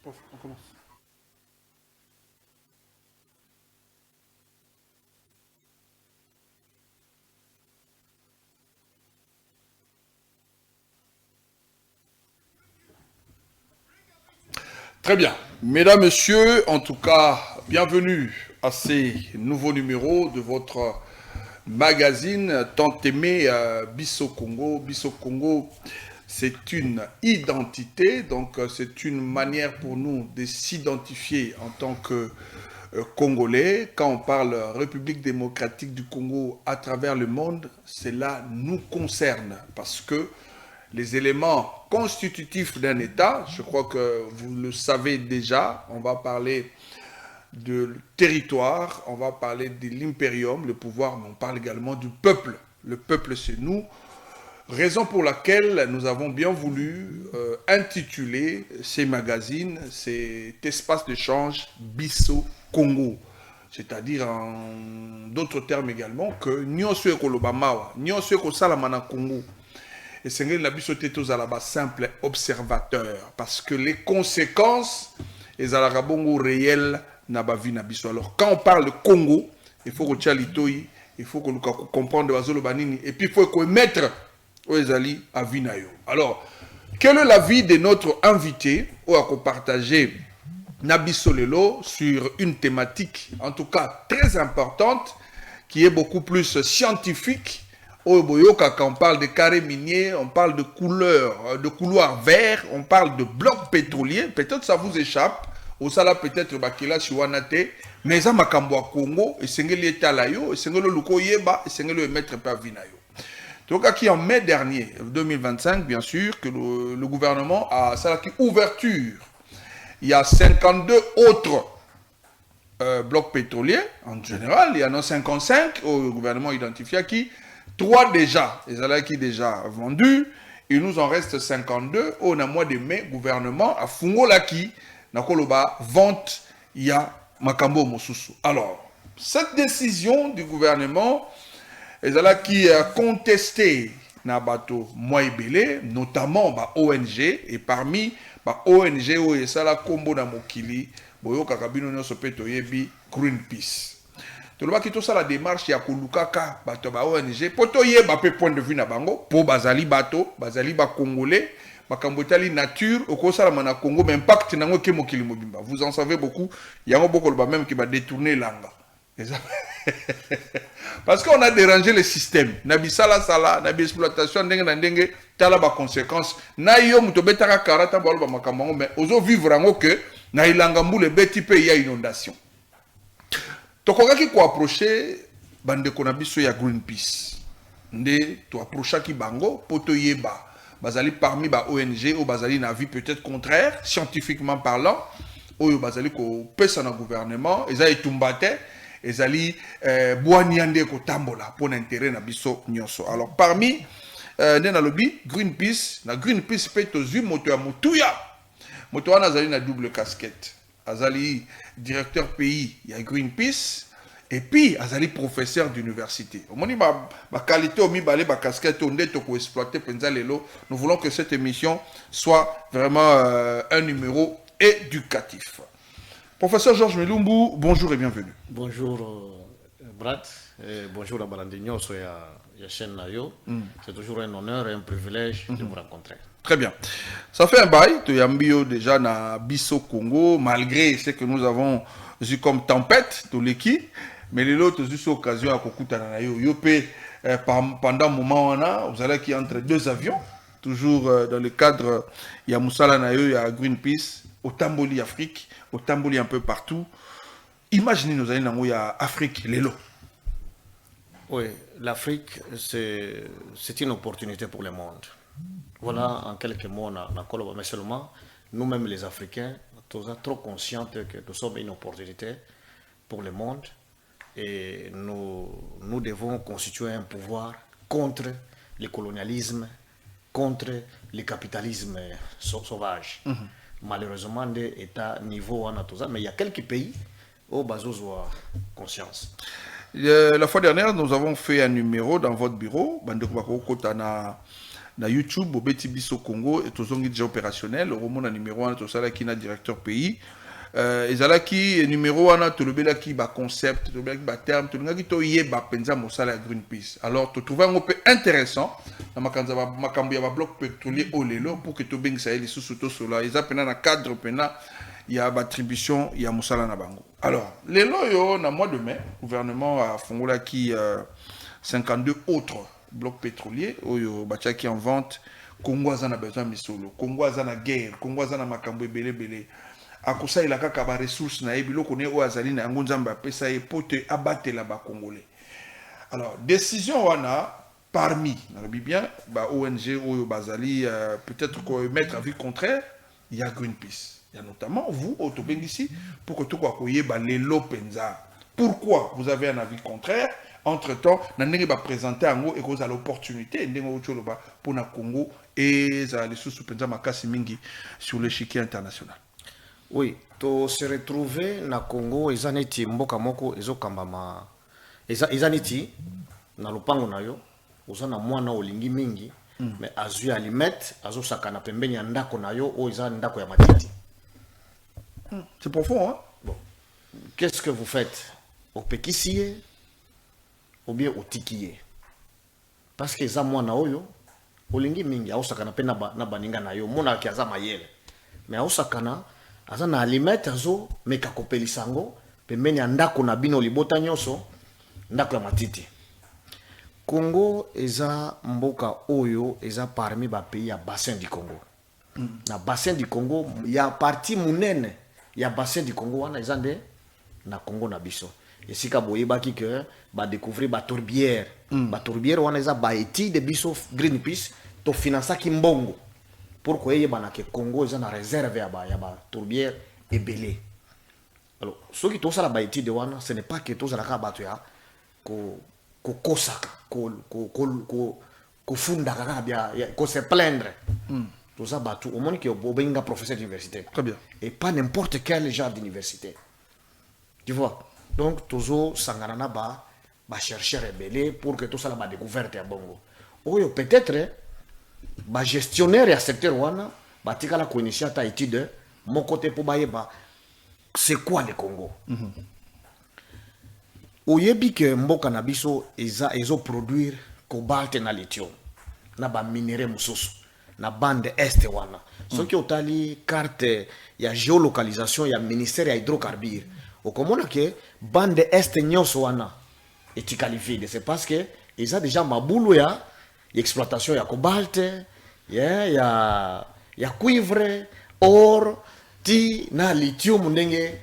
On commence. Très bien. Mesdames, Messieurs, en tout cas, bienvenue à ces nouveaux numéros de votre magazine tant aimé Bisso Congo. Bisso Congo, c'est une identité, donc c'est une manière pour nous de s'identifier en tant que Congolais. Quand on parle République démocratique du Congo à travers le monde, cela nous concerne parce que les éléments constitutifs d'un État, je crois que vous le savez déjà, on va parler de territoire, on va parler de l'impérium, le pouvoir, mais on parle également du peuple. Le peuple, c'est nous. Raison pour laquelle nous avons bien voulu intituler ces magazines, cet espace d'échange Bisso Congo. C'est-à-dire en d'autres termes également que Nyonso Ekolobamawa, Nyonso Ekosalamana Congo. Et c'est que Bisso Tetos à la simple observateur. Parce que les conséquences, les Alarabongo réels n'a pas vu Nabiso. Alors quand on parle de Congo, il faut que Tchalitoï, il faut que nous comprenions Wazolo Banini, et puis il faut que mettre Oezali à Vinayo. Alors, quel est l'avis de notre invité ou à partager Nabiso Lelo sur une thématique, en tout cas très importante, qui est beaucoup plus scientifique. Au Boyoka, quand on parle de carrés miniers, on parle de couleurs, de couloirs verts, on parle de blocs pétroliers. Peut-être ça vous échappe. Ou ça là peut-être bakila chiwanate. Mais ça makambo à Congo et sengeli etalayo et sengelo luko yeba et sengelo mettre pas vinayo. Donc qui en mai dernier 2025 bien sûr que le gouvernement a ça qui ouverture. Il y a 52 autres blocs pétroliers en général, il y en a 55 au gouvernement identifié qui 3 déjà, les ala qui déjà vendus, il nous en reste 52. Au mois de mai, gouvernement a Fungolaki, Nakoloba, vente, il y a Makambo Mosusu. Alors, cette décision du gouvernement, les ala qui a contesté Nabato Moibele, notamment bah, ONG, et parmi bah, ONG, et ça la combo na Mokili, Boyo Kakabino Nyoso Peto Yebi, Greenpeace. Tout le monde qui la démarche ya kolukaka bato ba ONG poto ye ba pe point de vue na bango po bazali bato bazali ba congolais makambo tali nature okosala mana Congo mais impact nango ke mokili mobimba vous en savez beaucoup yango boko ba même qui va détourner langa parce qu'on a dérangé le système na bisala sala na bi exploitation ndenge na ndenge tala ba conséquences na yo muto betaka karata ba makambo mais ozo vivre ngo que na ilanga mbule beti pe ya inondation. Tokokaki ko approcher bandeko na biso ya Greenpeace. Nde to approcher ki bango poto yeba. Bazali parmi ba ONG ou bazali na vie peut-être contraire scientifiquement parlant. Oyo bazali ko pesa na gouvernement, ezali tumbate, ezali boaniande ko tambola pour l'intérêt na biso nyonso. Alors parmi nde na lobby Greenpeace, na Greenpeace pe tozu moto ya mutuya. Moto wana azali na double casquette. Azali directeur pays, il y a Greenpeace, et puis Azali professeur d'université. Au moment ma qualité au mi-balé, ma casquette, on est pour exploiter Penzalelo. Nous voulons que cette émission soit vraiment un numéro éducatif. Professeur Georges Melumbu, bonjour et bienvenue. Bonjour Brad, et bonjour à Balandigno sur la chaîne Nayo. C'est toujours un honneur et un privilège de vous rencontrer. Très bien. Ça fait un bail, tu as déjà na Bisso Congo, malgré ce que nous avons eu comme tempête, tout l'équipe, mais les autres ont eu l'occasion à Kokuta na yo. Pendant un moment, vous allez qui entre deux avions, toujours dans le cadre, il y a Moussala Nayo, il y a Greenpeace, au Tamboli Afrique, au Tamboli un peu partout. Imaginez nous allons dans l'Afrique, les lots. Oui, l'Afrique, c'est une opportunité pour le monde. Voilà, en quelques mots, mais seulement, nous-mêmes les Africains, nous sommes trop conscients que nous sommes une opportunité pour le monde et nous devons constituer un pouvoir contre le colonialisme, contre le capitalisme sauvage. Malheureusement, à niveau, mais il y a quelques pays où ils ont conscience. La fois dernière, nous avons fait un numéro dans votre bureau, na YouTube au Beti Biso Congo et tozongi déjà opérationnel au moment numéro 1 to sala qui na directeur pays ezala qui numéro 1 to lobela qui ba concept to lobela qui ba terme to ngaki to yeba penza mosala ya Greenpeace alors to trouver un peu intéressant na makanza ba makambo ya ba bloc pétrolier au lelo pour que to bengisa les sous to sola eza pena na cadre pena il y a attribution il y a mosala na bango alors lelo yo na mois de mai gouvernement a fongola qui 52 autres blocs pétroliers oyo batia qui en vente Congo a besoin misolo Congo a na guerre Congo a na makambo belé akosa il a kaka ba ressources na ebilo kone o azali na yango nzamba pesa e pote abatela ba congolais alors décision wana parmi na bien ba ONG oyo bazali peut-être ko mettre avis contraire il y a Greenpeace. Il y a notamment vous, Autobengisi, pour que tout soit koyeba lelo penza. Pourquoi vous avez un avis contraire? Entre-temps, nous avons présenté un mot et vous avez l'opportunité pour le Congo et les sous-penza makasi mingi sur l'échiquier international. Oui, to se retrouver na Congo ezaneti mboka moko ezokambama ezaneti na lupango na yo ozana mwana olingi mingi mais azui alimet azosakana pembeni ya ndako na yo o ezana ndako ya matiti. C'est profond, hein? Bon. Qu'est-ce que vous faites? Au pékissier ou bien au tikier? Parce que ça moi na oyo, olingi mingi ausakana pe na baninga na yo, mona ki aza mayele. Mais ausakana aza na alimete azo meka kopelisango pembeni ya ndako na bino libota nyoso ndako ya matiti. Congo eza mboka oyo eza parmi ba pays ya bassin du Congo. Na bassin du Congo ya partie munene ya bassin du Congo wana ezande na Congo na biso esika boyebaki que ba découvrir ba tourbière wana eza ba étude biso Greenpeace to finança ki mbongo pour ko yeba na ke Congo eza na réserve ya ba tourbière ebelé alors ce qui to sala ba étude wana ce n'est pas que to sala ka bato ya ko kosaka ko funda kaka bia ko se plaindre tout ça batou au monde qui est un professeur d'université. Très bien. Et pas n'importe quel genre d'université. Tu vois. Donc toujours sanganana ba chercher rebelle pour que tout ça la découverte à bongo. Oyo peut-être ba gestionnaire ya secteur wana ba tika la connaissance ta étude mon côté pour ba c'est quoi le Congo. Oyebi que mboka na biso ezo produire cobalt na lithium na ba minerai mususu na bande est wana ce qui otali carte ya géolocalisation ya ministère ya hydrocarbures okomona ke bande est nyonso wana etikali vide c'est parce que ils a déjà mabulu ya exploitation ya cobalt ya cuivre or ti na lithium ndenge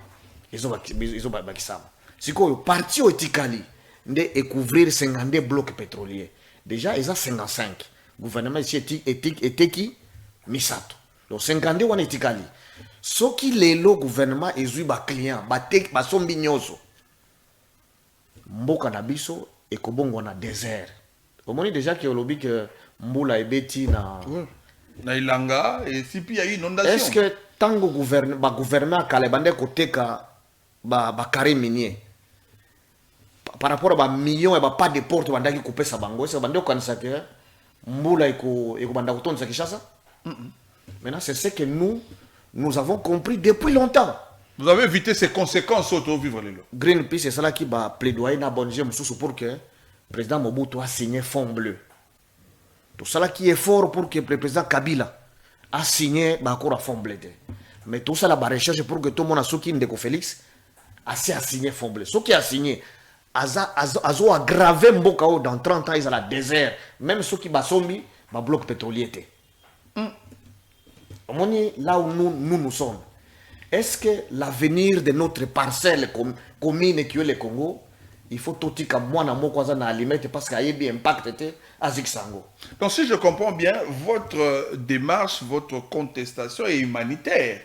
izo bakisama sikoyo parti etikali nde couvrir 52 blocs pétroliers déjà ils a 55 gouvernement ici était qui misato donc 52 wana etikali soki lelo gouvernement ezui ba client ba sombi nyoso mboka na biso ekobongo na désert omoni déjà que olobi que mbula ebeti na ilanga et si puis il y a eu inondation est-ce que tango gouvernement kale bande koteka ba carré minier par rapport à ba millions et ba pas de porte bandaki couper sa bango c'est bande okanisa que mbula eko banda kotonza Kinshasa. Maintenant c'est ce que nous avons compris depuis longtemps. Vous avez évité ces conséquences au vivre les lots. Greenpeace c'est ça qui va plaidoyer na bonne pour que le président Mobutu a signé fond bleu. Tout ça qui est fort pour que le président Kabila a signé l'accord à fond bleu. Mais tout ça la recherche pour que tout le monde a soki ndeko Félix a signé fond bleu. Ce qui a signé azo aggravé mboka dans 30 ans ils ont la désert même ceux qui basombi ba bloc pétrolier té. Là où nous sommes, est-ce que l'avenir de notre parcelle commune qui est le Congo, il faut tout dire que moi na moko na alimete parce qu'il y a bien impact à Zixango. Donc si je comprends bien, votre démarche, votre contestation est humanitaire.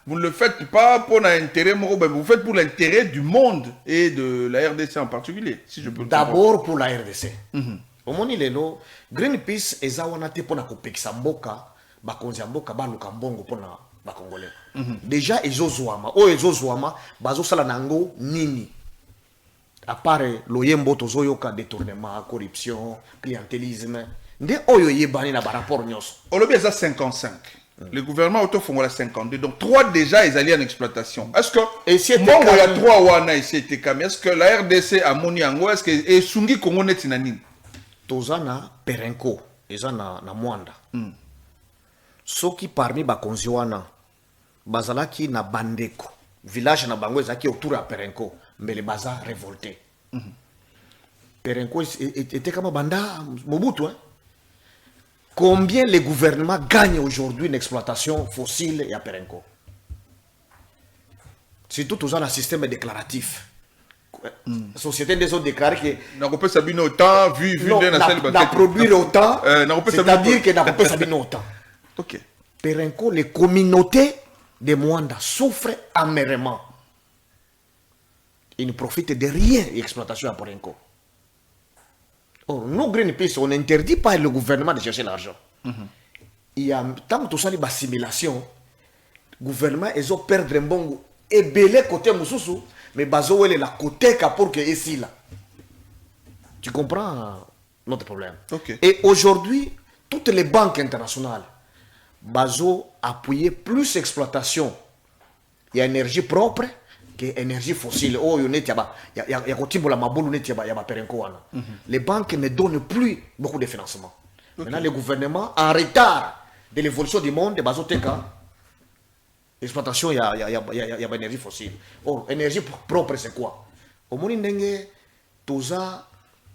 Vous ne le faites pas pour l'intérêt, vous faites pour l'intérêt du monde et de la RDC en particulier, si je peux. D'abord pour la RDC. Au moment lelo, Greenpeace ezawana te pona kopekisa mboka, bakonzi mboka baluka mbongo pona bakongolais. Déjà ezozwama, bazosala nango nini. À part loyembo tozoyoka détournement, corruption, clientélisme, Nde oyo yebani na rapport nyonso. Olobi eza 55. Le gouvernement auto fongola 52. Donc 3 déjà ils allaient en exploitation. Est-ce que bon il y a 3 wana ici était comme est-ce que la RDC a moni yango est-ce que et sungi Congo neti na nini? Tozana Perenco, eza na Mwanda. Soki parmi bakonzi wana bazalaki na Bandeko, village na bango ezaki autour ya Perenco, mbele baza révolté. Perenco était comme banda Mobutu hein. Combien le gouvernement gagne aujourd'hui une exploitation fossile et à Perenco? Surtout tous un système déclaratif. La société des autres déclaré que n'a pas sabine autant vu n'a produit autant, c'est-à-dire que n'a pas sabine autant. Ok. Perenco, les communautés de Mwanda souffrent amèrement. Ils ne profitent de rien l'exploitation à Perenco. Or, nous, Greenpeace, on n'interdit pas le gouvernement de chercher l'argent. Il y a tant que tout ça, l'assimilation, le gouvernement, ils ont perdu un bon goût. Et belé côté Moussoussou, mais bazo est la côté pour que ici là. Tu comprends notre problème? Okay. Et aujourd'hui, toutes les banques internationales, bazo appuyer plus exploitation et énergie propre que énergie fossile. Oh, il y a les banques ne donnent plus beaucoup de financement. Okay. Maintenant, le gouvernement, en retard de l'évolution du monde, bazo teka exploitation, il y a énergie fossile. Or, énergie propre, c'est quoi? Au monde, il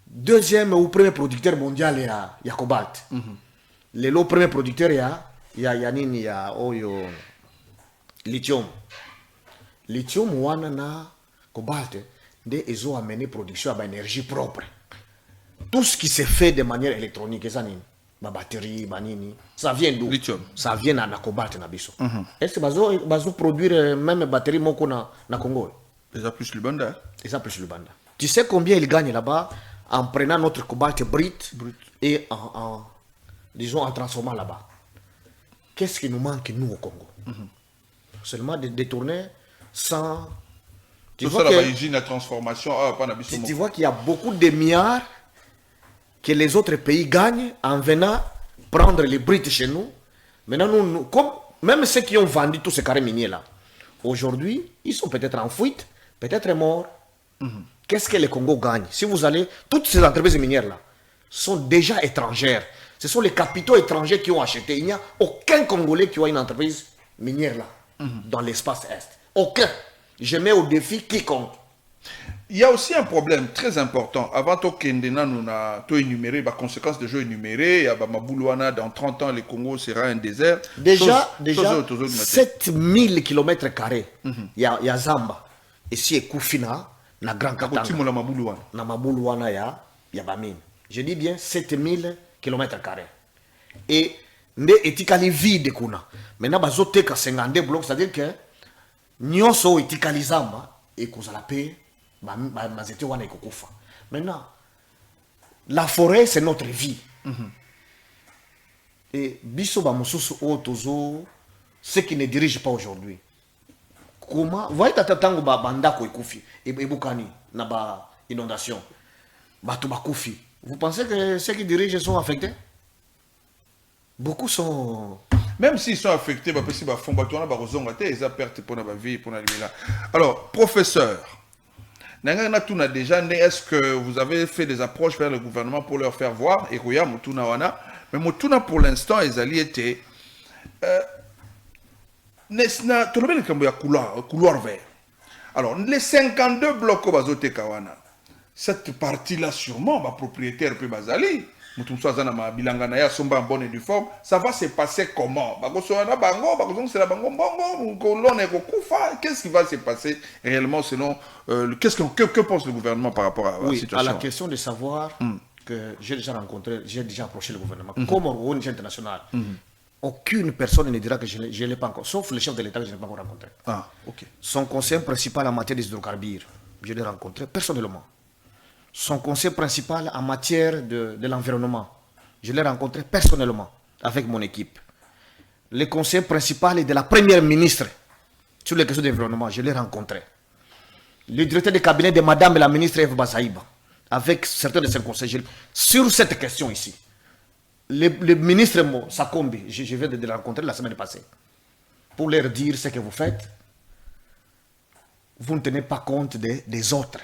deuxième ou premier producteur mondial, il y a cobalt. Le premier producteur, il y a lithium. Lithium, wana na cobalt, ils ont amené production à l'énergie propre. Tout ce qui se fait de manière électronique, ma batterie, manini, ça vient d'où? Lithium. Ça vient na cobalt na biso. Est-ce que bazo produire même batterie moko na Congo? Ils ont plus le banda. Ils ont plus le banda. Tu sais combien ils gagnent là-bas en prenant notre cobalt brut. Et disons en transformant là-bas? Qu'est-ce qui nous manque nous au Congo? Seulement de détourner sans. Tu vois la transformation. Tu vois qu'il y a beaucoup de milliards que les autres pays gagnent en venant prendre les briques chez nous. Maintenant, nous, comme, même ceux qui ont vendu tous ces carrés miniers là, aujourd'hui, ils sont peut-être en fuite, peut-être morts. Qu'est-ce que le Congo gagne? Si vous allez, toutes ces entreprises minières là sont déjà étrangères. Ce sont les capitaux étrangers qui ont acheté. Il n'y a aucun Congolais qui a une entreprise minière là, dans l'espace Est. Aucun. Je mets au défi quiconque. Il y a aussi un problème très important. Avant que nous avons énuméré les conséquences de jeu énumérées, dans 30 ans, le Congo sera un désert. Déjà 7000 km². Il y a Zamba. Ici, il Koufina, na Grand Katanga. Na Mabuluana, il y a Bamine. Je dis bien 7000 km². Et il y a vide. Maintenant, il y a 52 blocs, c'est-à-dire que nous sommes Zamba et nous allons payer. Maintenant, la forêt, c'est notre vie. Et ceux qui ne dirigent pas aujourd'hui. Comment? Vous voyez, tango banda ko ekufi et bukani na ba inondation. Bato bakufi. Vous pensez que ceux qui dirigent sont affectés? Beaucoup sont. Même s'ils sont affectés, alors, professeur, est-ce que vous avez fait des approches vers le gouvernement pour leur faire voir? Et mais Motuna, pour l'instant, ils allaient été. Couloir vert. Alors, les 52 blocs Bazote Kawana, cette partie-là, sûrement, ma propriétaire peut Bazali. Ça va se passer comment? Qu'est-ce qui va se passer réellement selon que pense le gouvernement par rapport à la situation? À la question de savoir que j'ai déjà rencontré, j'ai déjà approché le gouvernement. Comme ONG internationale, aucune personne ne dira que je ne l'ai pas encore, sauf le chef de l'État que je n'ai pas encore rencontré. Ah, ok. Son conseil principal en matière des hydrocarbures, je l'ai rencontré personnellement. Son conseil principal en matière de l'environnement, je l'ai rencontré personnellement avec mon équipe. Le conseil principal de la première ministre sur les questions d'environnement, je l'ai rencontré. Le directeur de cabinet de madame la ministre Eve Basaïba, avec certains de ses conseils, sur cette question ici. le ministre Sakombi, je viens de le rencontrer la semaine passée, pour leur dire ce que vous faites, vous ne tenez pas compte des autres.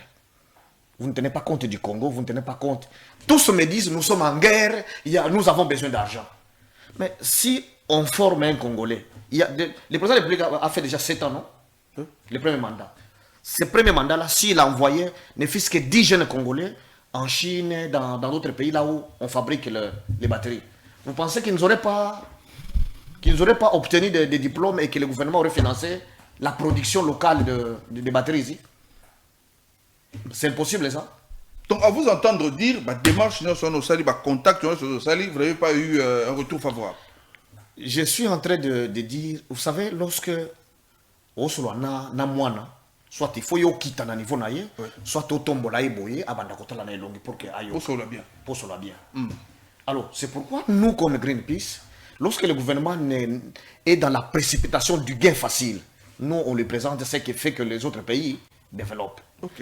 Vous ne tenez pas compte du Congo, vous ne tenez pas compte. Tous me disent, nous sommes en guerre, nous avons besoin d'argent. Mais si on forme un Congolais, le président de la République a fait déjà 7 ans, non? Le premier mandat. Ce premier mandat-là, s'il a envoyé ne fût-ce que 10 jeunes Congolais en Chine, dans d'autres pays là où on fabrique les batteries, vous pensez qu'ils n'auraient pas obtenu des diplômes et que le gouvernement aurait financé la production locale de batteries ici? C'est impossible ça. Donc, à vous entendre dire, démarche, contact, vous n'avez pas eu un retour favorable. Je suis en train de dire, vous savez, lorsque soit il faut y quitter à niveau naïe, soit au tombeau là boye, abandakota la longue pour que aille. Pour cela bien. Pour cela bien. Alors, c'est pourquoi nous, comme Greenpeace, lorsque le gouvernement est dans la précipitation du gain facile, nous, on lui présente ce qui fait que les autres pays développent.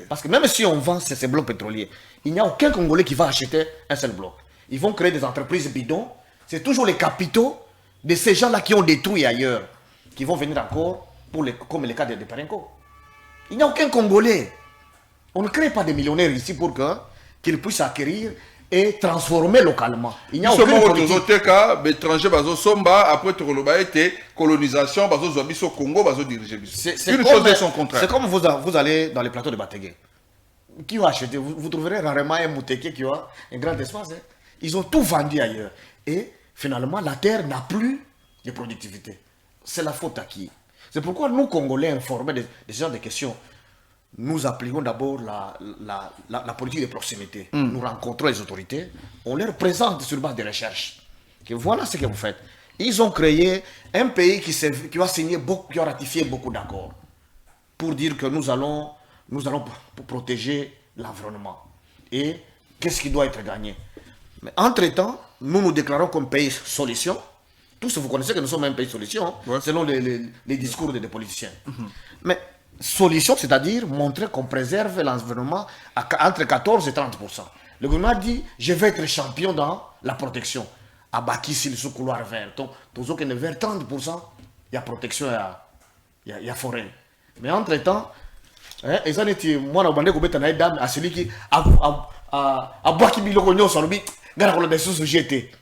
Parce que même si on vend ces blocs pétroliers, il n'y a aucun Congolais qui va acheter un seul bloc. Ils vont créer des entreprises bidons. C'est toujours les capitaux de ces gens-là qui ont détruit ailleurs, qui vont venir encore, comme le cas de Perenco. Il n'y a aucun Congolais. On ne crée pas des millionnaires ici pour qu'ils puissent acquérir et transformer localement. Il n'y a aucun politique. Étranger, après colonisation, Congo, c'est comme vous allez dans les plateaux de Batégué. Qui va acheter? Vous trouverez rarement un Moutéké qui a un grand espace. Ils ont tout vendu ailleurs. Et finalement, la terre n'a plus de productivité. C'est la faute à qui? C'est pourquoi nous, Congolais, informés de ce genre de questions, nous appliquons d'abord la politique de proximité. Nous rencontrons les autorités, on leur présente sur base de recherches que voilà ce que vous faites. Ils ont créé un pays qui a signé qui a ratifié beaucoup d'accords pour dire que nous allons protéger l'environnement. Et qu'est-ce qui doit être gagné? Mais entre-temps, nous déclarons comme pays solution. Tous, vous connaissez que nous sommes un pays solution, selon les discours des politiciens. Mais solution, c'est-à-dire montrer qu'on préserve l'environnement entre 14 et 30%. Le gouvernement dit, je vais être champion dans la protection. À Baki, sur le couloir vert. Donc, vers 30%, il y a protection, il y a forêt. Mais entre-temps, ils ont dit, moi, je vais être dame à celui qui a Baki Bilogno, sur lui, regarde la décision jeté.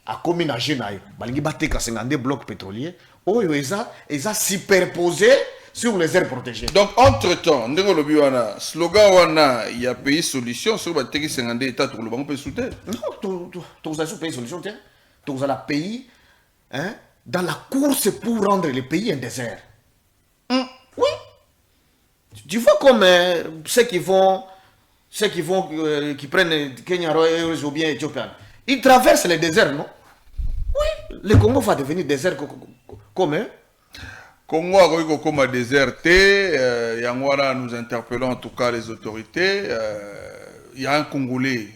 A commune à Genaï, balingi bateka 52 blocs pétroliers, ils ont superposé sur les aires protégées. Donc, entre-temps, slogan, il y a pays solution, sur le 52 états, tout le monde peut soutenir. Non, tu as pays solution, tu as la pays dans la course pour rendre le pays un désert. Oui. Tu vois comme ceux qui prennent Kenya ou bien Éthiopien, ils traversent les déserts, non? Oui, le Congo va devenir désert comme Congo a comme déserté, nous interpellons en tout cas les autorités. Il y a un Congolais,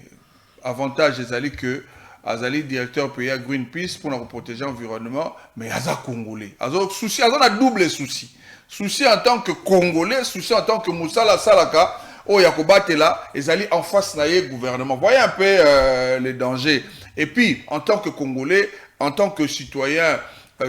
avantage Azali que Azali directeur pays à Greenpeace pour nous protéger l'environnement, mais Azali Congolais. Azali a double souci. Souci en tant que Congolais, souci en tant que Moussala Salaka. Oh, Yakobate là, ils allaient en face du gouvernement. Voyez un peu les dangers. Et puis, en tant que Congolais, en tant que citoyen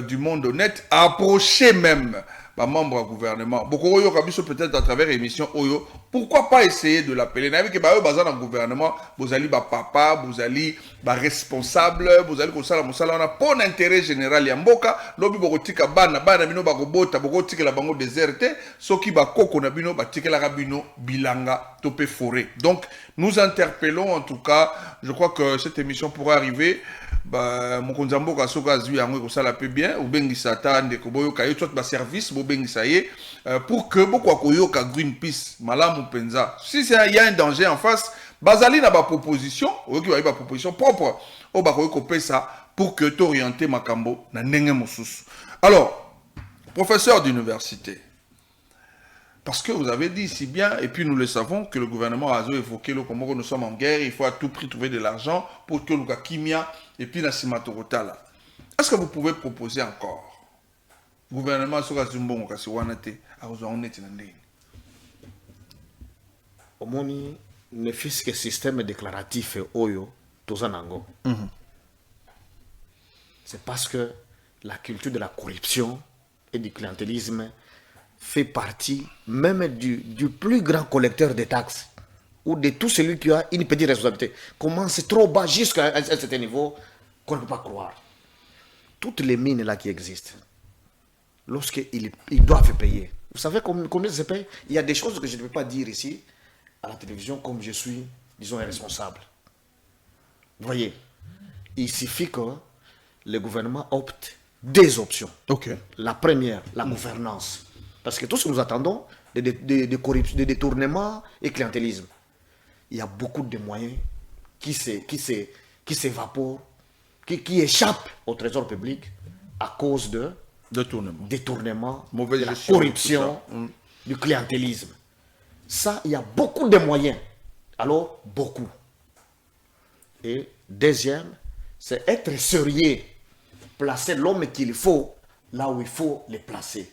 du monde honnête, approcher même les membres du gouvernement. Beaucoup peut-être à travers l'émission Oyo. Pourquoi pas essayer de l'appeler? Dans le gouvernement, vous allez papa, vous allez responsable, vous allez on a pas d'intérêt général yamboka, lobi bokotika bana bino bakobota bokotika la bango déserté, soki bakoko na bino batika la rabino bilanga topé forêt. Donc nous interpellons en tout cas, je crois que cette émission pourra arriver mokonzambo ka soka zui yango ko sala peu bien ou bengisa ta ndeko boyoka yo tot ba service bo bengisa ye pour que beaucoup akoyoka Greenpeace malamu penza. Si il y a un danger en face, bazali na ba proposition, oyoki ba proposition propre au ba koyoko pesa pour que t'orienter makambo na ndenge mosusu. Alors, professeur d'université, parce que vous avez dit si bien, et puis nous le savons, que le gouvernement a évoqué le Congo, nous sommes en guerre, il faut à tout prix trouver de l'argent pour que nous kimia et puis la cimatorota là. Est-ce que vous pouvez proposer encore? Le gouvernement sera zumbon kasi wanate a ozonete nandé. Omoni ne fils que système déclaratif oyo tozanango. c'est parce que la culture de la corruption et du clientélisme fait partie même du plus grand collecteur de taxes ou de tout celui qui a une petite responsabilité. Comment c'est trop bas jusqu'à un certain niveau qu'on ne peut pas croire. Toutes les mines là qui existent, lorsqu'ils doivent payer, vous savez combien ça paye? Il y a des choses que je ne peux pas dire ici à la télévision comme je suis, disons, un responsable. Vous voyez, il suffit que le gouvernement opte des options. Ok. La première, la gouvernance. Parce que tout ce que nous attendons, de corruption, de détournement et clientélisme, il y a beaucoup de moyens qui s'évaporent, qui échappent au trésor public à cause de détournement, mauvaise de la gestion, corruption, du clientélisme. Ça, il y a beaucoup de moyens. Alors, beaucoup. Et deuxième, c'est être sérieux. Placer l'homme qu'il faut là où il faut les placer.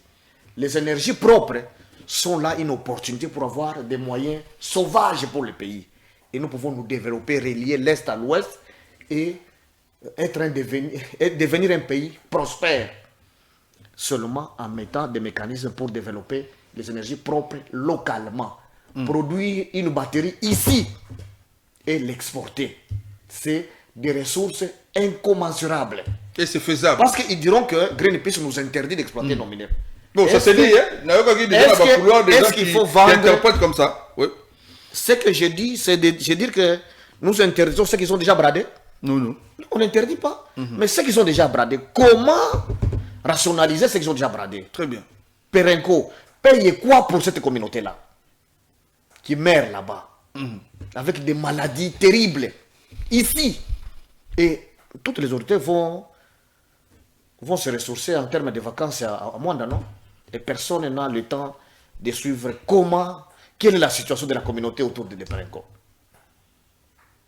Les énergies propres sont là une opportunité pour avoir des moyens sauvages pour le pays. Et nous pouvons nous développer, relier l'Est à l'Ouest et devenir un pays prospère. Seulement en mettant des mécanismes pour développer les énergies propres localement. Produire une batterie ici et l'exporter. C'est des ressources incommensurables. Et c'est faisable. Parce qu'ils diront que Greenpeace nous interdit d'exploiter nos minéraux. Bon, ça c'est dit, hein. Est-ce qu'il faut vendre... qui interprètent comme ça? Oui. Ce que je dis, c'est dire que nous interdisons ceux qui sont déjà bradés. Non. On n'interdit pas. Mais ceux qui sont déjà bradés, comment rationaliser ceux qui sont déjà bradés? Très bien. Perenco, paye quoi pour cette communauté-là qui meurt là-bas avec des maladies terribles ici? Et toutes les autorités vont se ressourcer en termes de vacances à Mwanda, non? Et personne n'a le temps de suivre quelle est la situation de la communauté autour de Perenco.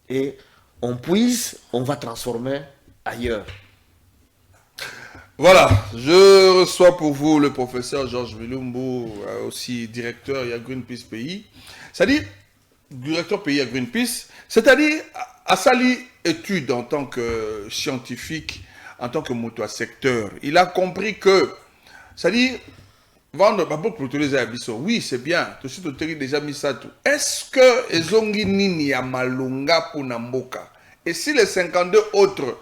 Et on va transformer ailleurs. Voilà, je reçois pour vous le professeur Georges Bilumbu, aussi directeur à Greenpeace Pays. C'est-à-dire, directeur pays à Greenpeace, c'est-à-dire à Sali étude en tant que scientifique, en tant que moto-secteur. Il a compris que, c'est-à-dire, vendre les abisso, oui, c'est bien, tout de suite, tu as déjà mis ça tout. Est-ce que Ezongi Nini a malunga pour Namboka? Et si les 52 autres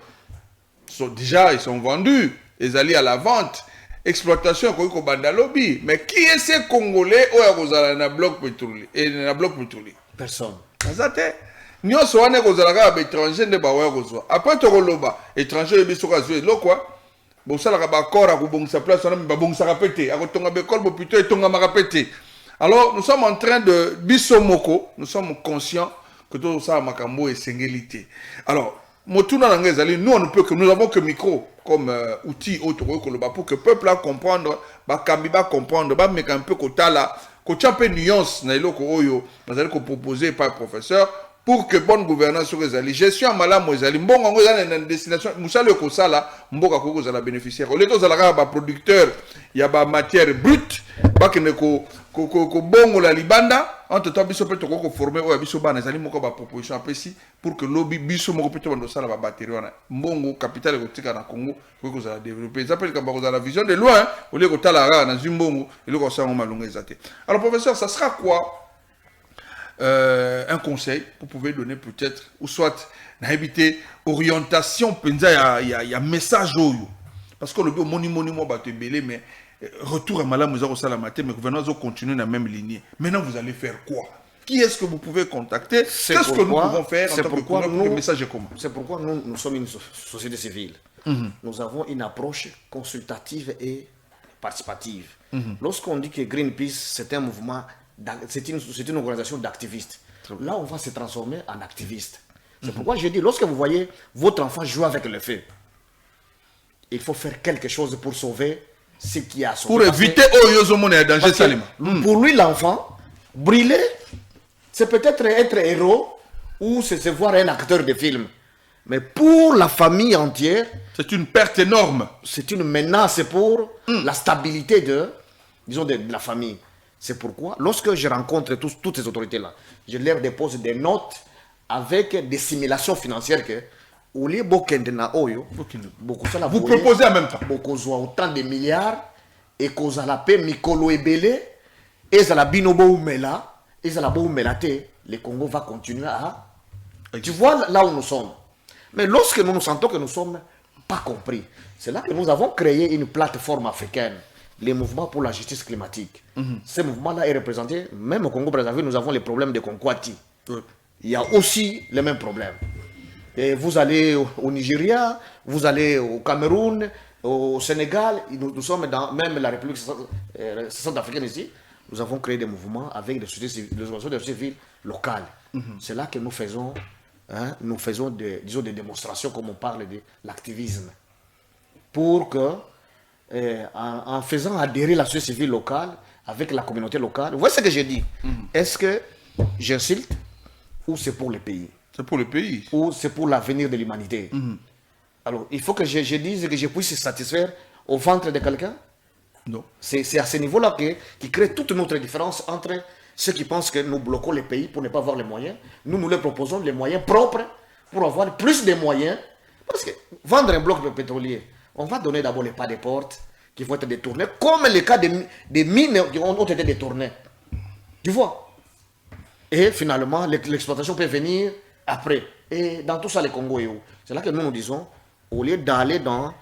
sont déjà, ils sont vendus, ils allaient à la vente, exploitation ko banda lobby, mais qui est ce Congolais ou a na bloc pétrolier et na bloc pétrolier? Personne. Azate. Nyonso wane kozalaka ba étranger nde ba waya kozwa. Après to koloba étranger biso ka zwe lokwa. Bon ça la ba accord a kobongisa place on ba bongisa pété. A kotonga bekol bo plutôt etonga ma pété. Alors nous sommes en train de biso moko, nous sommes conscients que tout ça makambo et singélité. Alors Motuna Nangezali, nous on ne peut que nous avons que micro comme outil autre pour que le peuple a comprendre, ba kambiba comprendre, ba meka un peu kotala, ko champe nuance na iloko oyo, nous allons proposer par professeur pour que bonne gouvernance soit réalisée. Gestion malamu ezali mbongo ngo ezali na destination musala ko sala mboka ko za la bénéficiaire. Au lieu de zalaka ba producteur, il y a ba matière brute, ba kene ko bongo la libanda entre temps biso peut ko former o biso bana ezali moko ba proposition apesi pour que lobby biso moko peut bando sala ba batterie wana mbongo capital ko tika na Congo ko za développer ça peut comme la vision de loin au lieu ko tala na zimbongo et le ko sa malunga ezate. Alors professeur, ça sera quoi un conseil pour pouvoir donner peut-être ou soit n'habiter orientation penza il y a message oyo parce que le monument ba te belé mais retour à Malam Mouza Salamate, mais le gouvernement va continuer dans la même lignée. Maintenant, vous allez faire quoi? Qui est-ce que vous pouvez contacter? Qu'est-ce que nous pouvons faire en tant que pour le message est commun? C'est pourquoi nous sommes une société civile. Nous avons une approche consultative et participative. Lorsqu'on dit que Greenpeace, c'est un mouvement, c'est une organisation d'activistes, là, on va se transformer en activiste. C'est pourquoi je dis, lorsque vous voyez votre enfant jouer avec le feu, il faut faire quelque chose pour sauver ce qui a sauvé. Pour éviter un danger Salima. Pour lui, l'enfant, brûler, c'est peut-être être héros ou c'est se voir un acteur de film. Mais pour la famille entière, c'est une perte énorme. C'est une menace pour la stabilité de la famille. C'est pourquoi, lorsque je rencontre toutes ces autorités-là, je leur dépose des notes avec des simulations financières que au lieu bokende na oyo vous proposez en même temps bokozwa autant de milliards et kozala pe mikolo ebele ezala bino boumela ezala boumela te, le Congo va continuer à... Tu vois là où nous sommes. Mais lorsque nous nous sentons que nous sommes pas compris, c'est là que nous avons créé une plateforme africaine, les mouvements pour la justice climatique. Ce mouvement-là est représenté, même au Congo-Brazzaville, nous avons les problèmes de Conkwati. Il y a aussi les mêmes problèmes. Et vous allez au Nigeria, vous allez au Cameroun, au Sénégal, nous sommes dans même la République centrafricaine ici, nous avons créé des mouvements avec des sociétés civiles locales. C'est là que nous faisons, disons, des démonstrations, comme on parle de l'activisme. Pour que, en faisant adhérer la société civile locale avec la communauté locale, vous voyez ce que j'ai dit? Est-ce que j'insulte ou c'est pour le pays? C'est pour le pays. Ou c'est pour l'avenir de l'humanité? Alors, il faut que je dise que je puisse satisfaire au ventre de quelqu'un? Non. C'est à ce niveau-là qui crée toute notre différence entre ceux qui pensent que nous bloquons les pays pour ne pas avoir les moyens. Nous leur proposons les moyens propres pour avoir plus de moyens. Parce que vendre un bloc de pétrolier, on va donner d'abord les pas des portes qui vont être détournés, comme les cas des mines qui ont été détournées. Tu vois? Et finalement, l'exploitation peut venir après. Et dans tout ça, les Congo est où? C'est là que nous disons, au lieu d'aller dans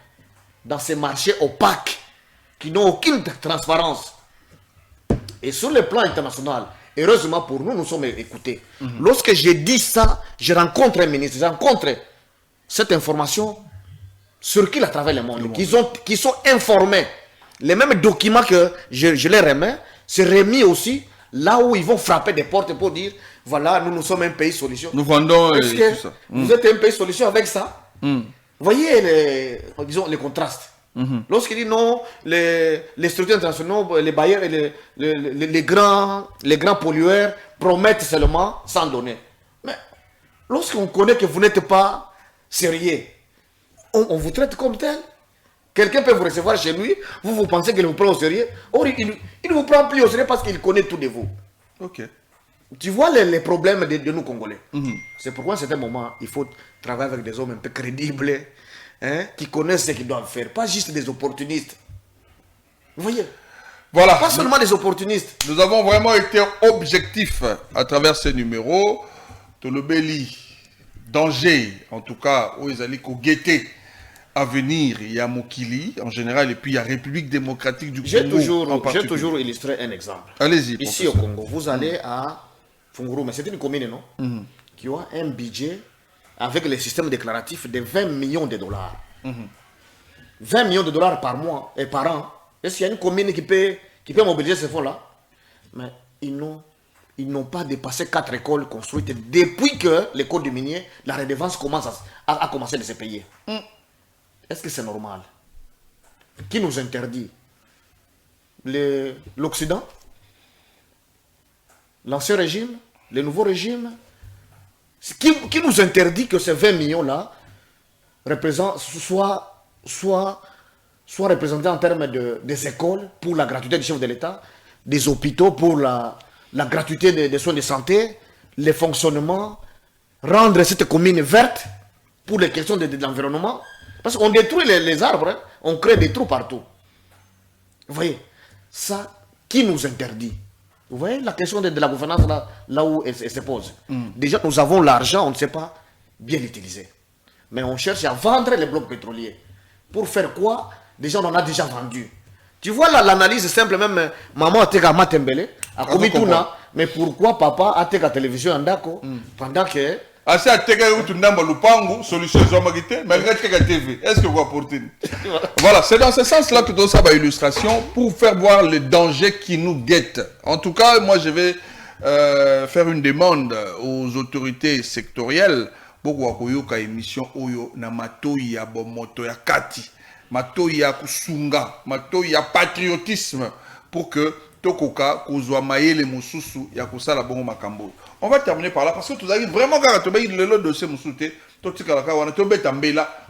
ces marchés opaques qui n'ont aucune transparence, et sur le plan international, heureusement pour nous, nous sommes écoutés. Lorsque j'ai dit ça, je rencontre un ministre, je rencontre cette information circule à travers le monde, qui sont informés. Les mêmes documents que je les remets, c'est remis aussi là où ils vont frapper des portes pour dire, voilà, nous sommes un pays solution. Nous vendons tout ça. Vous êtes un pays solution avec ça? Voyez les contrastes. Lorsqu'il dit non, les structures internationales, les bailleurs et les grands pollueurs promettent seulement sans donner. Mais lorsqu'on connaît que vous n'êtes pas sérieux, on vous traite comme tel. Quelqu'un peut vous recevoir chez lui, vous pensez qu'il vous prend au sérieux. Or, il ne vous prend plus au sérieux parce qu'il connaît tout de vous. Ok. Tu vois les problèmes de nous Congolais. C'est pourquoi à certains moments, il faut travailler avec des hommes un peu crédibles, qui connaissent ce qu'ils doivent faire, pas juste des opportunistes. Vous voyez? Voilà. Pas seulement des opportunistes. Nous avons vraiment été objectifs à travers ces numéros. Tolobeli, danger, en tout cas, où ils allaient guetter à venir, il y a Mokili en général, et puis il y a République démocratique du Congo. J'ai toujours illustré un exemple. Allez-y. Ici au Congo, vous allez à Funguru, mais c'est une commune, non? Qui a un budget avec les systèmes déclaratifs de 20 millions de dollars. 20 millions de dollars par mois et par an. Est-ce qu'il y a une commune qui peut mobiliser ces fonds-là? Mais ils n'ont pas dépassé 4 écoles construites depuis que l'école du minier, la redevance a commencé de se payer. Est-ce que c'est normal? Qui nous interdit? L'Occident? L'ancien régime? Le nouveau régime? Qui nous interdit que ces 20 millions-là soient représentés en termes des écoles pour la gratuité du chef de l'État, des hôpitaux pour la gratuité des soins de santé, les fonctionnements, rendre cette commune verte pour les questions de l'environnement? Parce qu'on détruit les arbres, on crée des trous partout. Vous voyez, ça, qui nous interdit? Vous voyez la question de la gouvernance là où elle se pose. Déjà, nous avons l'argent, on ne sait pas bien l'utiliser. Mais on cherche à vendre les blocs pétroliers. Pour faire quoi? Déjà, on en a déjà vendu. Tu vois l'analyse simple, même maman a été à Matembele, à Komituna, mais pourquoi papa a été à la télévision en Dako pendant que... Assez à Tega ou Tunamba Lupangu, solution Zomarité, malgré Tega TV. Est-ce que vous apportez? Voilà, c'est dans ce sens-là que tout ça va illustration pour faire voir les dangers qui nous guettent. En tout cas, moi je vais faire une demande aux autorités sectorielles pour koyoka émission Oyo na matoi ya bomoto ya kati, matoi ya kusunga, matoi ya patriotisme pour que tokoka kozwa mayele mususu ya kosala bongo makambo. On va terminer par là parce que tout arrive vraiment car tu le dossier musuté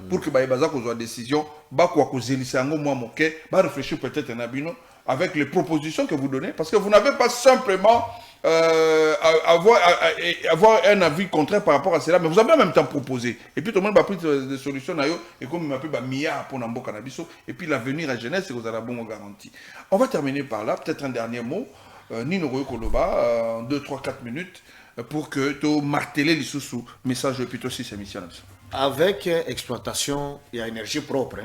pour que la décision, réfléchir peut-être avec les propositions que vous donnez, parce que vous n'avez pas simplement avoir un avis contraire par rapport à cela, mais vous avez en même temps proposé. Et puis tout le monde a pris des solutions, et comme il m'appelle Mia pour Nambo Cannabis, et puis l'avenir à jeunesse, c'est que vous avez bon garantie. On va terminer par là, peut-être un dernier mot, Nino Royo Koloba, 2, 3, 4 minutes, pour que tu marteler les sous message plutôt si c'est mission. Avec exploitation et énergie propre,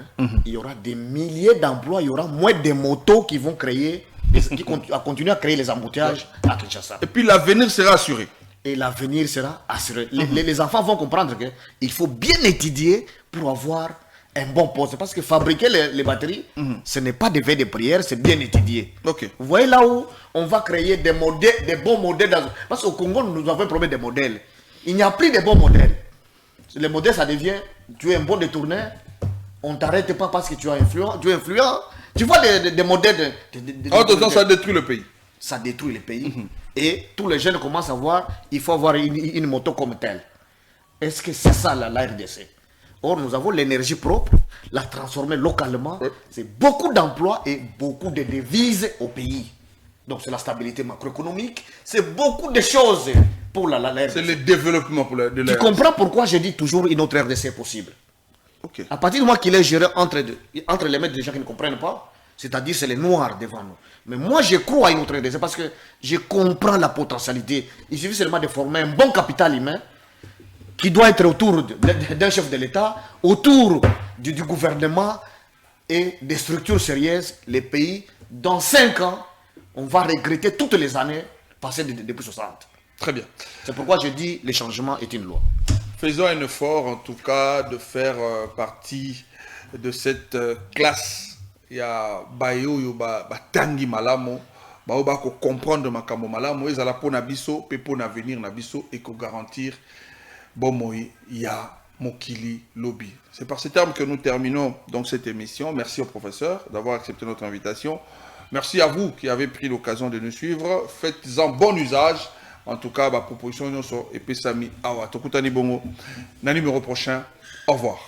il y aura des milliers d'emplois, il y aura moins de motos qui vont créer, qui continuer à créer les embouteillages à Kinshasa. Et puis l'avenir sera assuré. Et l'avenir sera assuré. Les enfants vont comprendre qu'il faut bien étudier pour avoir un bon poste. Parce que fabriquer les batteries, ce n'est pas des veilles de prière, c'est bien étudié. Okay. Vous voyez là où on va créer des modèles, des bons modèles. Parce qu'au Congo, nous avons un problème de modèles. Il n'y a plus de bons modèles. Les modèles, ça devient, tu es un bon détourneur, on ne t'arrête pas parce que tu es influent. Tu vois des modèles ça détruit le pays. Ça détruit le pays. Et tous les jeunes commencent à voir, il faut avoir une moto comme telle. Est-ce que c'est ça la RDC? Or, nous avons l'énergie propre, la transformer localement. Oui. C'est beaucoup d'emplois et beaucoup de devises au pays. Donc, c'est la stabilité macroéconomique. C'est beaucoup de choses pour la RDC. C'est le développement de la RDC. Tu comprends pourquoi je dis toujours une autre RDC possible? Okay. À partir du moment qu'il est géré entre les mains des gens qui ne comprennent pas, c'est-à-dire c'est les noirs devant nous. Mais moi, je crois à une autre RDC parce que je comprends la potentialité. Il suffit seulement de former un bon capital humain qui doit être autour d'un chef de l'État, autour du gouvernement et des structures sérieuses. Les pays, dans 5 ans, on va regretter toutes les années passées depuis 60. Très bien. C'est pourquoi je dis le changement est une loi. Faisons un effort, en tout cas, de faire partie de cette classe. Il y a Bayo, Tangi Malamo, Bayo comprendre Makamo Malamo, ils ont la peau Nabiso, Pepo Navenir Nabiso, et qu'on garantir. Bon, il y a Mokili Lobby. C'est par ces termes que nous terminons donc cette émission. Merci au professeur d'avoir accepté notre invitation. Merci à vous qui avez pris l'occasion de nous suivre. Faites-en bon usage. En tout cas, ma proposition et puis Sami Awa. Tokutani Bongo. Numéro prochain. Au revoir.